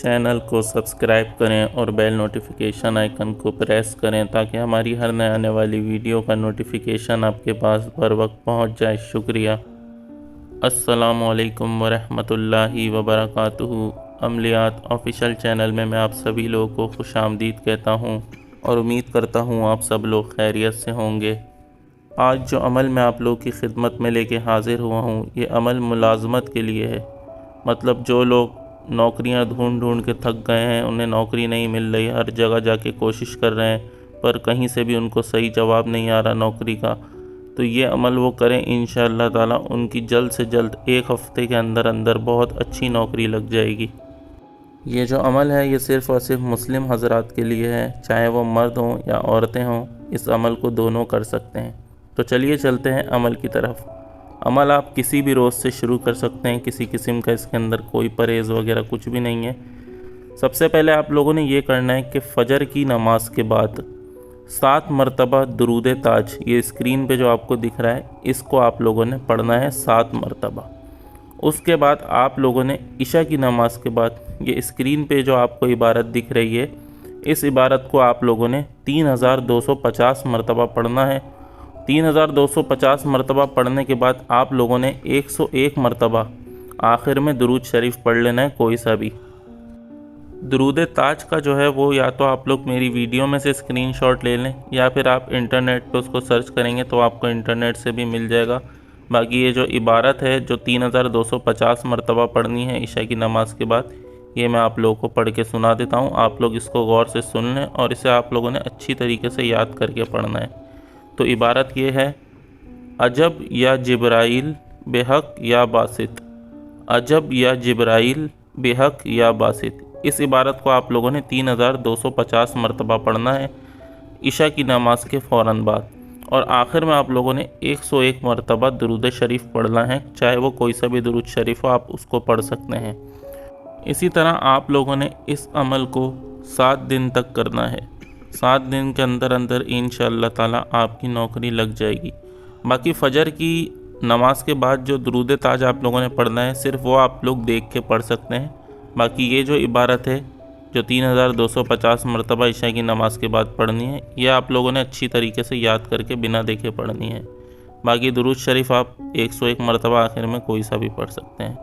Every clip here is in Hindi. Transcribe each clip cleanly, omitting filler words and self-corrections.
चैनल को सब्सक्राइब करें और बेल नोटिफिकेशन आइकन को प्रेस करें ताकि हमारी हर नए आने वाली वीडियो का नोटिफिकेशन आपके पास बर वक्त पहुँच जाए। शुक्रिया। अस्सलामु अलैकुम वरहमतुल्लाहि वबरकातुहू। अमलियात ऑफिशियल चैनल में मैं आप सभी लोगों को खुशामदीद कहता हूँ और उम्मीद करता हूँ आप सब लोग खैरियत से होंगे। आज जो अमल मैं आप लोगों की खिदमत में लेके हाज़िर हुआ हूँ, ये अमल मुलाज़मत के लिए है। मतलब जो लोग नौकरियां ढूंढ ढूंढ के थक गए हैं, उन्हें नौकरी नहीं मिल रही, हर जगह जाके कोशिश कर रहे हैं पर कहीं से भी उनको सही जवाब नहीं आ रहा नौकरी का, तो ये अमल वो करें। इंशाअल्लाह ताला उनकी जल्द से जल्द 1 हफ़्ते के अंदर अंदर बहुत अच्छी नौकरी लग जाएगी। ये जो अमल है ये सिर्फ़ और सिर्फ मुस्लिम हज़रात के लिए है, चाहे वो मर्द हों या औरतें हों, इस अमल को दोनों कर सकते हैं। तो चलिए चलते हैं अमल की तरफ। अमल आप किसी भी रोज़ से शुरू कर सकते हैं, किसी किस्म का इसके अंदर कोई परहेज़ वगैरह कुछ भी नहीं है। सबसे पहले आप लोगों ने ये करना है कि फ़जर की नमाज के बाद 7 मरतबा दुरूद ताज, ये स्क्रीन पे जो आपको दिख रहा है, इसको आप लोगों ने पढ़ना है 7 मरतबा। उसके बाद आप लोगों ने इशा की नमाज के बाद ये स्क्रीन पे जो आपको इबारत दिख रही है, इस इबारत को आप लोगों ने 3250 मरतबा पढ़ना है। 3250 मरतबा पढ़ने के बाद आप लोगों ने 101 मरतबा आखिर में दुरूद शरीफ पढ़ लेना है, कोई सा भी। दुरूद ताज का जो है वो या तो आप लोग मेरी वीडियो में से स्क्रीनशॉट ले लें या फिर आप इंटरनेट पे उसको सर्च करेंगे तो आपको इंटरनेट से भी मिल जाएगा। बाकी ये जो इबारत है जो 3250 मरतबा पढ़नी है ईशा की नमाज के बाद, ये मैं आप लोगों को पढ़ के सुना देता हूँ। आप लोग इसको गौर से सुन लें और इसे आप लोगों ने अच्छी तरीके से याद करके पढ़ना है। तो इबारत ये है, अजब या जिब्राइल बेहक या बासित, अजब या जिब्राइल बेहक या बासित। इस इबारत को आप लोगों ने 3250 मरतबा पढ़ना है इशा की नमाज के फ़ौरन बाद, और आखिर में आप लोगों ने 101 मरतबा दुरूद शरीफ पढ़ना है, चाहे वो कोई सा भी दुरूद शरीफ हो, आप उसको पढ़ सकते हैं। इसी तरह आप लोगों ने इस अमल को 7 दिन तक करना है। 7 दिन के अंदर अंदर इंशाअल्लाह ताला आपकी नौकरी लग जाएगी। बाकी फ़जर की नमाज के बाद जो दुरूद ताज आप लोगों ने पढ़ना है, सिर्फ वो आप लोग देख के पढ़ सकते हैं। बाकी ये जो इबारत है जो 3250 मरतबा ईशा की नमाज के बाद पढ़नी है, ये आप लोगों ने अच्छी तरीके से याद करके बिना देखे पढ़नी है। बाकी दुरूद शरीफ आप 101 मरतबा आखिर में कोई सा भी पढ़ सकते हैं।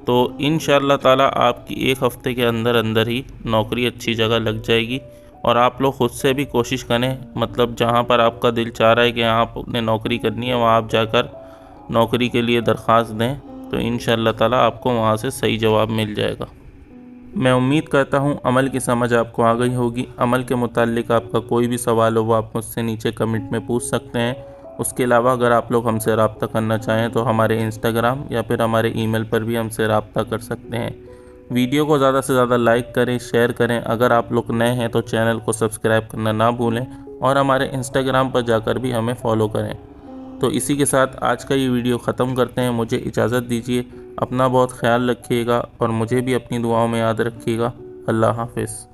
तो इंशाअल्लाह ताला आपकी 1 हफ़्ते के अंदर अंदर ही नौकरी अच्छी जगह लग जाएगी। और आप लोग ख़ुद से भी कोशिश करें, मतलब जहाँ पर आपका दिल चाह रहा है कि आपने नौकरी करनी है, वहाँ आप जाकर नौकरी के लिए दरख्वास्त दें, तो इंशाअल्लाह ताला आपको वहाँ से सही जवाब मिल जाएगा। मैं उम्मीद करता हूँ अमल की समझ आपको आ गई होगी। अमल के मुताल्लिक आपका कोई भी सवाल हो वो आप मुझसे नीचे कमेंट में पूछ सकते हैं। उसके अलावा अगर आप लोग हमसे रब्ता करना चाहें तो हमारे इंस्टाग्राम या फिर हमारे ईमेल पर भी हमसे रब्ता कर सकते हैं। वीडियो को ज़्यादा से ज़्यादा लाइक करें, शेयर करें। अगर आप लोग नए हैं तो चैनल को सब्सक्राइब करना ना भूलें और हमारे इंस्टाग्राम पर जाकर भी हमें फॉलो करें। तो इसी के साथ आज का ये वीडियो ख़त्म करते हैं। मुझे इजाज़त दीजिए। अपना बहुत ख्याल रखिएगा और मुझे भी अपनी दुआओं में याद रखिएगा। अल्लाह हाफ़िज़।